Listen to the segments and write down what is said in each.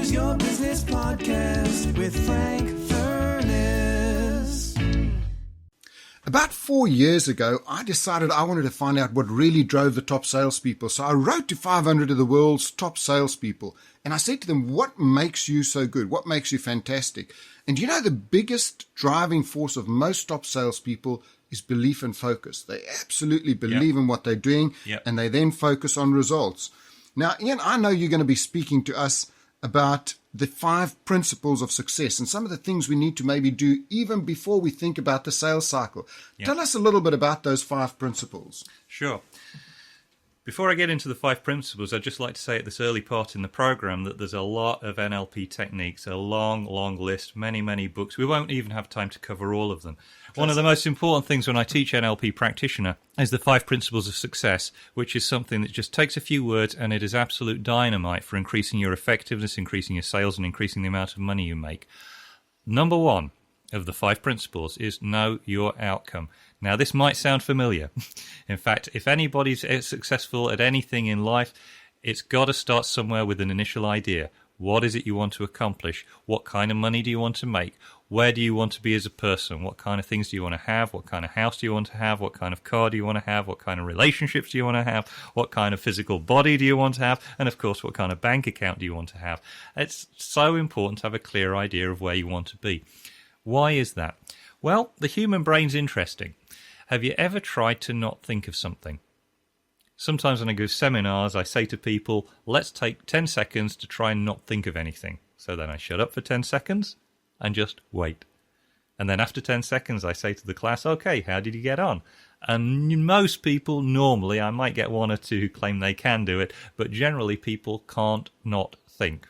Here's your business podcast with Frank Furness. About 4 years ago, I decided I wanted to find out what really drove the top salespeople. So I wrote to 500 of the world's top salespeople, and I said to them, what makes you so good? What makes you fantastic? And you know, the biggest driving force of most top salespeople is belief and focus. They absolutely believe in what they're doing, and they then focus on results. Now, Ian, I know you're going to be speaking to us about the 5 principles of success and some of the things we need to maybe do even before we think about the sales cycle. Tell us a little bit about those 5 principles. Sure. Before I get into the 5 principles, I'd just like to say at this early part in the program that there's a lot of NLP techniques, a long, long list, many, many books. We won't even have time to cover all of them. One of the most important things when I teach NLP practitioner is the 5 principles of success, which is something that just takes a few words and it is absolute dynamite for increasing your effectiveness, increasing your sales, and increasing the amount of money you make. Number 1 of the 5 principles is know your outcome. Now, this might sound familiar. In fact, if anybody's successful at anything in life, it's got to start somewhere with an initial idea. What is it you want to accomplish? What kind of money do you want to make? Where do you want to be as a person? What kind of things do you want to have? What kind of house do you want to have? What kind of car do you want to have? What kind of relationships do you want to have? What kind of physical body do you want to have? And of course, what kind of bank account do you want to have? It's so important to have a clear idea of where you want to be. Why is that? Well, the human brain's interesting. Have you ever tried to not think of something? Sometimes when I go to seminars, I say to people, let's take 10 seconds to try and not think of anything. So then I shut up for 10 seconds and just wait. And then after 10 seconds, I say to the class, okay, how did you get on? And most people, normally, I might get 1 or 2 who claim they can do it, but generally people can't not think.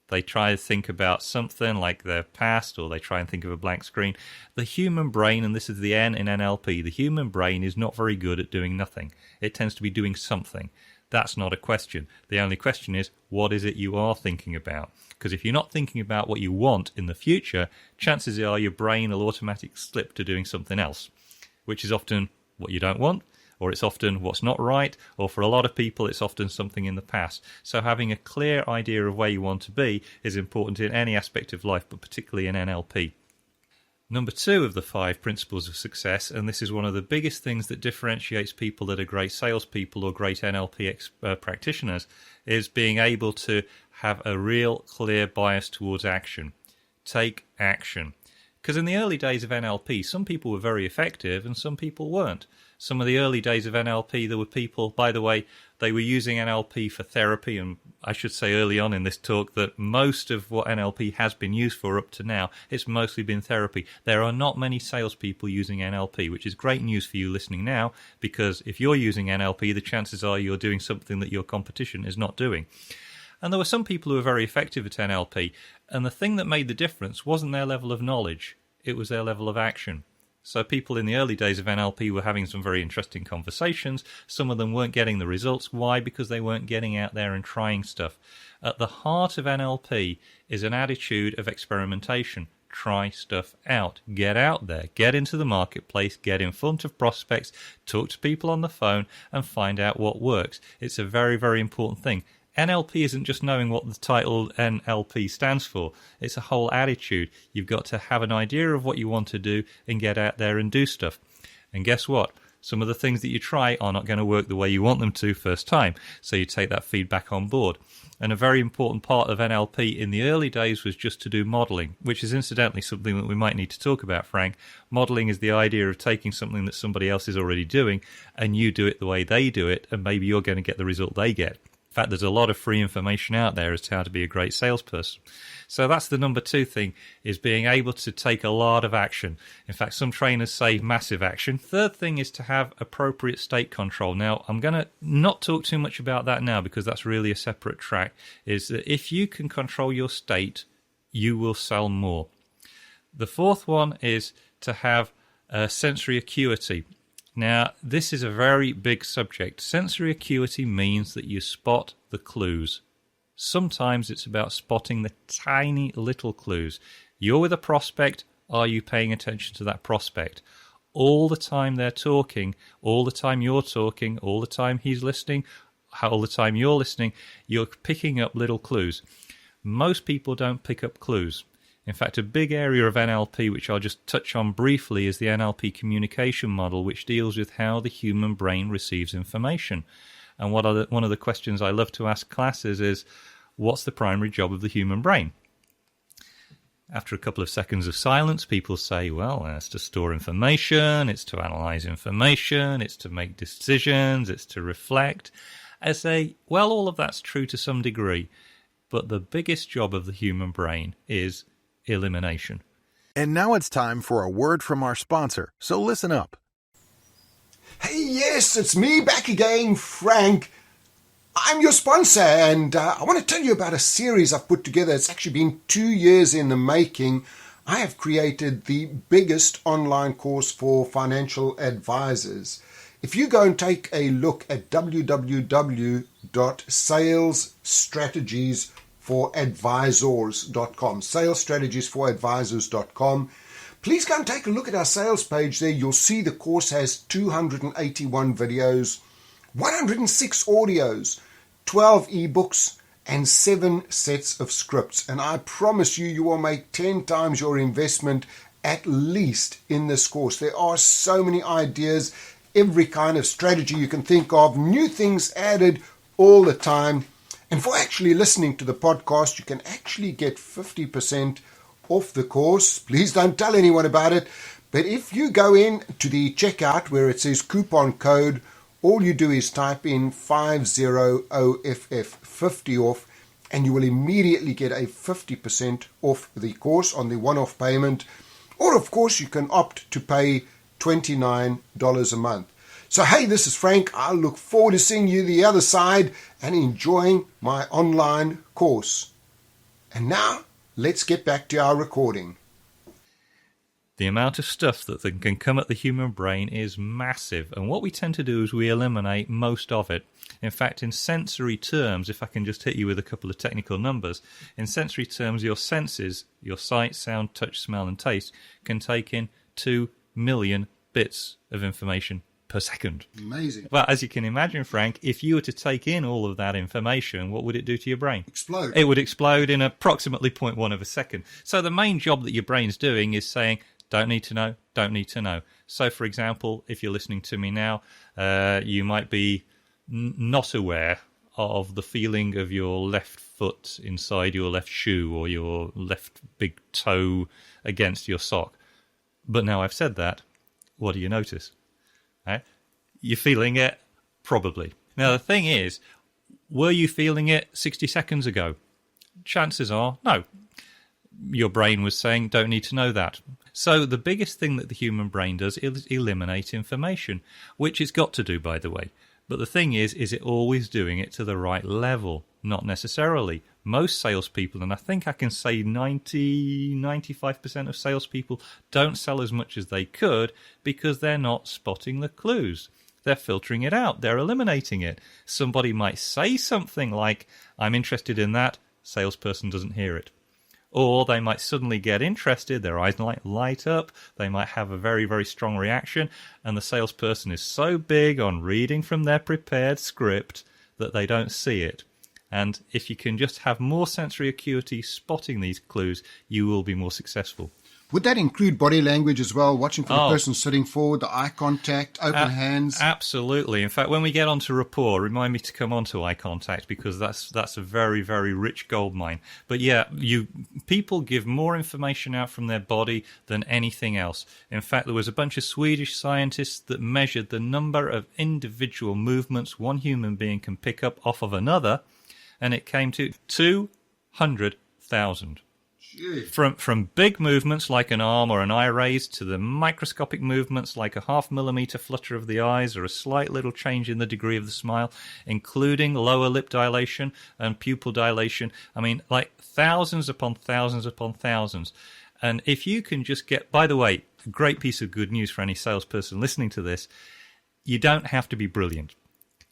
They try to think about something like their past, or they try and think of a blank screen. The human brain, and this is the N in NLP, the human brain is not very good at doing nothing. It tends to be doing something. That's not a question. The only question is, what is it you are thinking about? Because if you're not thinking about what you want in the future, chances are your brain will automatically slip to doing something else, which is often what you don't want, or it's often what's not right, or for a lot of people it's often something in the past. So having a clear idea of where you want to be is important in any aspect of life, but particularly in NLP. Number 2 of the 5 principles of success, and this is one of the biggest things that differentiates people that are great salespeople or great NLP practitioners, is being able to have a real clear bias towards action. Take action. Because in the early days of NLP, some people were very effective and some people weren't. Some of the early days of NLP, there were people, by the way, they were using NLP for therapy, and I should say early on in this talk that most of what NLP has been used for up to now, it's mostly been therapy. There are not many salespeople using NLP, which is great news for you listening now, because if you're using NLP, the chances are you're doing something that your competition is not doing. And there were some people who were very effective at NLP, and the thing that made the difference wasn't their level of knowledge, it was their level of action. So people in the early days of NLP were having some very interesting conversations. Some of them weren't getting the results. Why? Because they weren't getting out there and trying stuff. At the heart of NLP is an attitude of experimentation. Try stuff out. Get out there. Get into the marketplace. Get in front of prospects. Talk to people on the phone and find out what works. It's a very, very important thing. NLP isn't just knowing what the title NLP stands for. It's a whole attitude. You've got to have an idea of what you want to do and get out there and do stuff. And guess what? Some of the things that you try are not going to work the way you want them to first time. So you take that feedback on board. And a very important part of NLP in the early days was just to do modeling, which is incidentally something that we might need to talk about, Frank. Modeling is the idea of taking something that somebody else is already doing and you do it the way they do it, and maybe you're going to get the result they get. In fact, there's a lot of free information out there as to how to be a great salesperson. So that's the number 2 thing, is being able to take a lot of action. In fact, some trainers say massive action. Third thing is to have appropriate state control. Now, I'm going to not talk too much about that now because that's really a separate track, is that if you can control your state, you will sell more. The 4th one is to have sensory acuity. Now, this is a very big subject. Sensory acuity means that you spot the clues. Sometimes it's about spotting the tiny little clues. You're with a prospect. Are you paying attention to that prospect? All the time they're talking, all the time you're talking, all the time he's listening, all the time you're listening, you're picking up little clues. most people don't pick up clues. In fact, a big area of NLP, which I'll just touch on briefly, is the NLP communication model, which deals with how the human brain receives information. And one of the questions I love to ask classes is, what's the primary job of the human brain? After a couple of seconds of silence, people say, well, it's to store information, it's to analyze information, it's to make decisions, it's to reflect. I say, well, all of that's true to some degree, but the biggest job of the human brain is elimination. And now it's time for a word from our sponsor, so listen up. Hey, yes, it's me back again, Frank. I'm your sponsor, and I want to tell you about a series I've put together. It's actually been 2 years in the making. I have created the biggest online course for financial advisors. If you go and take a look at www.salesstrategiesforadvisors.com, salesstrategiesforadvisors.com, please go and take a look at our sales page there. You'll see the course has 281 videos, 106 audios, 12 ebooks, and 7 sets of scripts. And I promise you, you will make 10 times your investment at least in this course. There are so many ideas, every kind of strategy you can think of, new things added all the time. And for actually listening to the podcast, you can actually get 50% off the course. Please don't tell anyone about it. But if you go in to the checkout where it says coupon code, all you do is type in 50OFF50 off, and you will immediately get a 50% off the course on the one-off payment. Or, of course, you can opt to pay $29 a month. So, hey, this is Frank. I look forward to seeing you the other side and enjoying my online course. And now, let's get back to our recording. The amount of stuff that can come at the human brain is massive, and what we tend to do is we eliminate most of it. In fact, in sensory terms, if I can just hit you with a couple of technical numbers, in sensory terms, your senses, your sight, sound, touch, smell, and taste, can take in 2 million bits of information per second. Amazing. Well, as you can imagine, Frank, if you were to take in all of that information, what would it do to your brain? Explode. It would explode in approximately 0.1 of a second. So the main job that your brain's doing is saying, don't need to know, don't need to know. So, for example, if you're listening to me now, you might be not aware of the feeling of your left foot inside your left shoe or your left big toe against your sock. But now I've said that, what do you notice? You're feeling it? Probably. Now, the thing is, were you feeling it 60 seconds ago? Chances are, no. Your brain was saying, don't need to know that. So the biggest thing that the human brain does is eliminate information, which it's got to do, by the way. But the thing is it always doing it to the right level? Not necessarily. Most salespeople, and I think I can say 95% of salespeople, don't sell as much as they could because they're not spotting the clues. They're filtering it out. They're eliminating it. Somebody might say something like, I'm interested in that. Salesperson doesn't hear it. Or they might suddenly get interested, their eyes light up, they might have a very, very strong reaction, and the salesperson is so big on reading from their prepared script that they don't see it. And if you can just have more sensory acuity spotting these clues, you will be more successful. Would that include body language as well? Watching for the person sitting forward, the eye contact, open hands? Absolutely. In fact, when we get onto rapport, remind me to come onto eye contact because that's a very, very rich goldmine. But yeah, people give more information out from their body than anything else. In fact, there was a bunch of Swedish scientists that measured the number of individual movements one human being can pick up off of another, and it came to 200,000. From big movements like an arm or an eye raise to the microscopic movements like a 0.5 millimeter flutter of the eyes or a slight little change in the degree of the smile, including lower lip dilation and pupil dilation. I mean, like thousands upon thousands upon thousands. And if you can just get, by the way, a great piece of good news for any salesperson listening to this, you don't have to be brilliant.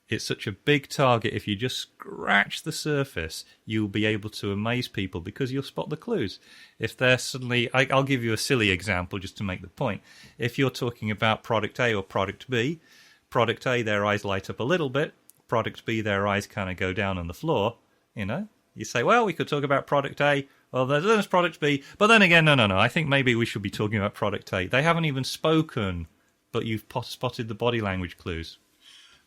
It's such a big target. If you just scratch the surface, you'll be able to amaze people because you'll spot the clues. If they're suddenly, I'll give you a silly example just to make the point. If you're talking about product A or product B, product A, their eyes light up a little bit. Product B, their eyes kind of go down on the floor. You say, well, we could talk about product A. Well, there's product B. But then again, no. I think maybe we should be talking about product A. They haven't even spoken, but you've spotted the body language clues.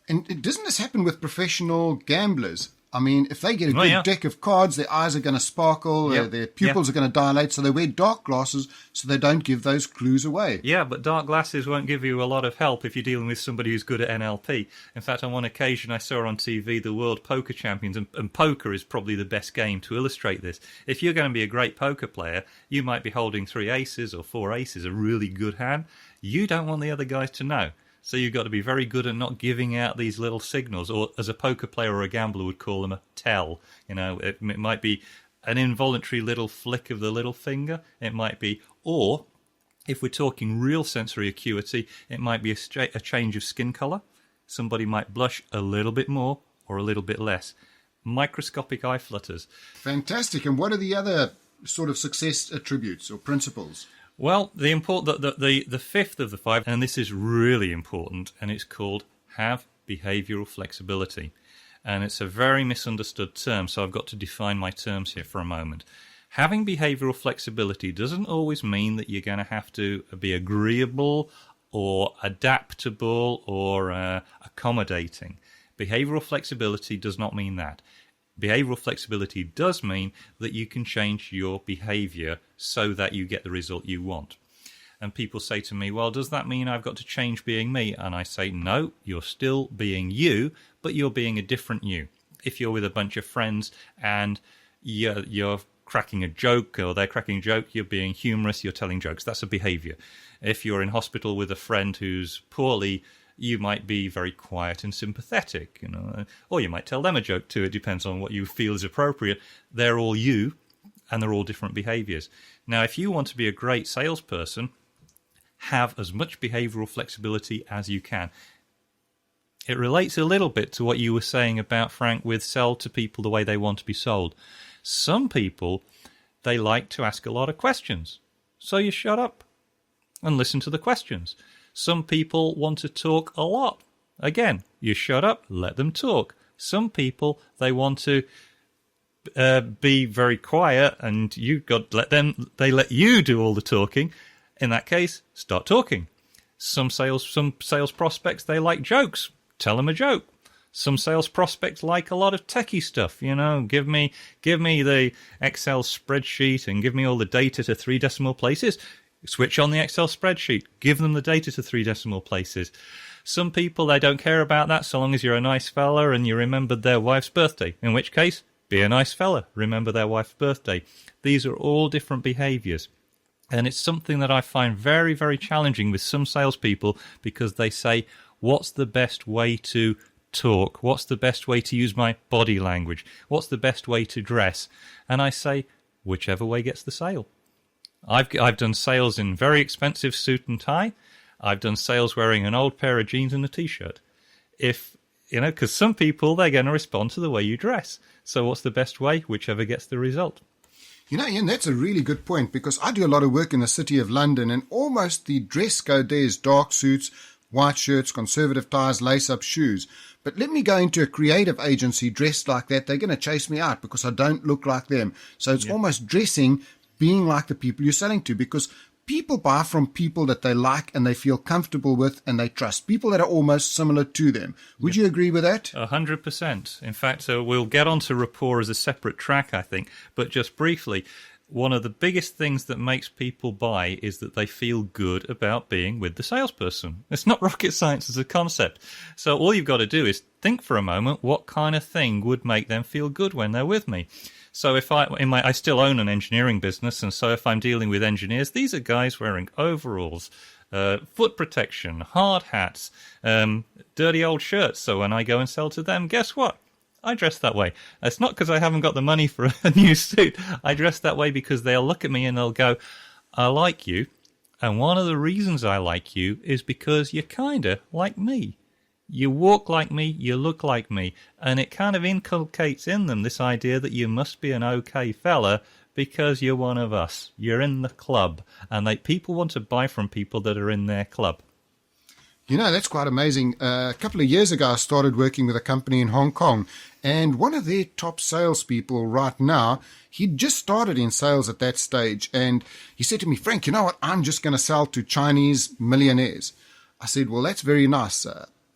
And doesn't this happen with professional gamblers? I mean, if they get a good deck of cards, their eyes are going to sparkle, their pupils are going to dilate, so they wear dark glasses so they don't give those clues away. Yeah, but dark glasses won't give you a lot of help if you're dealing with somebody who's good at NLP. In fact, on one occasion I saw on TV the World Poker Champions, and poker is probably the best game to illustrate this. If you're going to be a great poker player, you might be holding 3 aces or 4 aces, a really good hand. You don't want the other guys to know. So you've got to be very good at not giving out these little signals, or as a poker player or a gambler would call them, a tell. It might be an involuntary little flick of the little finger. It might be, or if we're talking real sensory acuity, it might be a change of skin colour. Somebody might blush a little bit more or a little bit less. Microscopic eye flutters. Fantastic. And what are the other sort of success attributes or principles? Well, the fifth of the 5, and this is really important, and it's called have behavioural flexibility. And it's a very misunderstood term, so I've got to define my terms here for a moment. Having behavioural flexibility doesn't always mean that you're going to have to be agreeable or adaptable or accommodating. Behavioural flexibility does not mean that. Behavioural flexibility does mean that you can change your behaviour so that you get the result you want. And people say to me, well, does that mean I've got to change being me? And I say, no, you're still being you, but you're being a different you. If you're with a bunch of friends and you're cracking a joke or they're cracking a joke, you're being humorous, you're telling jokes. That's a behaviour. If you're in hospital with a friend who's poorly, you might be very quiet and sympathetic, or you might tell them a joke too. It depends on what you feel is appropriate. They're all you, and they're all different behaviours. Now, if you want to be a great salesperson, have as much behavioural flexibility as you can. It relates a little bit to what you were saying about, Frank, with sell to people the way they want to be sold. Some people, they like to ask a lot of questions. So you shut up and listen to the questions. Some people want to talk a lot. Again, you shut up, let them talk. Some people, they want to be very quiet, and you've got to let them. They let you do all the talking. In that case, start talking. Some sales prospects, they like jokes. Tell them a joke. Some sales prospects like a lot of techie stuff. Give me the Excel spreadsheet and give me all the data to 3 decimal places. Switch on the Excel spreadsheet. Give them the data to 3 decimal places. Some people, they don't care about that so long as you're a nice fella and you remembered their wife's birthday. In which case, be a nice fella. Remember their wife's birthday. These are all different behaviours. And it's something that I find very, very challenging with some salespeople, because they say, what's the best way to talk? What's the best way to use my body language? What's the best way to dress? And I say, whichever way gets the sale. I've done sales in very expensive suit and tie. I've done sales wearing an old pair of jeans and a T-shirt. Because some people, they're going to respond to the way you dress. So what's the best way? Whichever gets the result. Ian, that's a really good point, because I do a lot of work in the City of London, and almost the dress code there is dark suits, white shirts, conservative ties, lace-up shoes. But let me go into a creative agency dressed like that. They're going to chase me out because I don't look like them. So it's almost dressing being like the people you're selling to, because people buy from people that they like and they feel comfortable with and they trust, people that are almost similar to them. Would you agree with that? 100%. In fact, we'll get onto rapport as a separate track, I think. But just briefly, one of the biggest things that makes people buy is that they feel good about being with the salesperson. It's not rocket science as a concept. So all you've got to do is think for a moment, what kind of thing would make them feel good when they're with me? So if I still own an engineering business, and so if I'm dealing with engineers, these are guys wearing overalls, foot protection, hard hats, dirty old shirts. So when I go and sell to them, guess what? I dress that way. It's not because I haven't got the money for a new suit. I dress that way because they'll look at me and they'll go, I like you. And one of the reasons I like you is because you're kind of like me. You walk like me, you look like me, and it kind of inculcates in them this idea that you must be an okay fella because you're one of us. You're in the club, and people want to buy from people that are in their club. You know, that's quite amazing. A couple of years ago, I started working with a company in Hong Kong, and one of their top salespeople right now, he'd just started in sales at that stage, and he said to me, Frank, you know what? I'm just going to sell to Chinese millionaires. I said, well, that's very nice.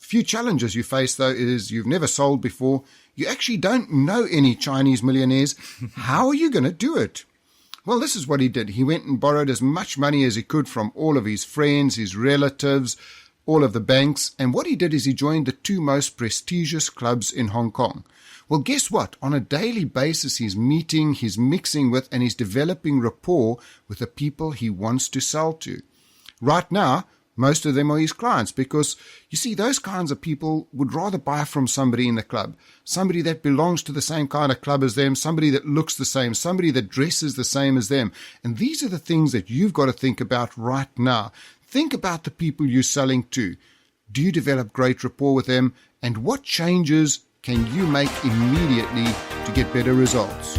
Few challenges you face, though, is you've never sold before. You actually don't know any Chinese millionaires. How are you going to do it? Well, this is what he did. He went and borrowed as much money as he could from all of his friends, his relatives, all of the banks. And what he did is he joined the two most prestigious clubs in Hong Kong. Well, guess what? On a daily basis, he's meeting, he's mixing with, and he's developing rapport with the people he wants to sell to. Right now, most of them are his clients because, you see, those kinds of people would rather buy from somebody in the club, somebody that belongs to the same kind of club as them, somebody that looks the same, somebody that dresses the same as them. And these are the things that you've got to think about right now. Think about the people you're selling to. Do you develop great rapport with them? And what changes can you make immediately to get better results?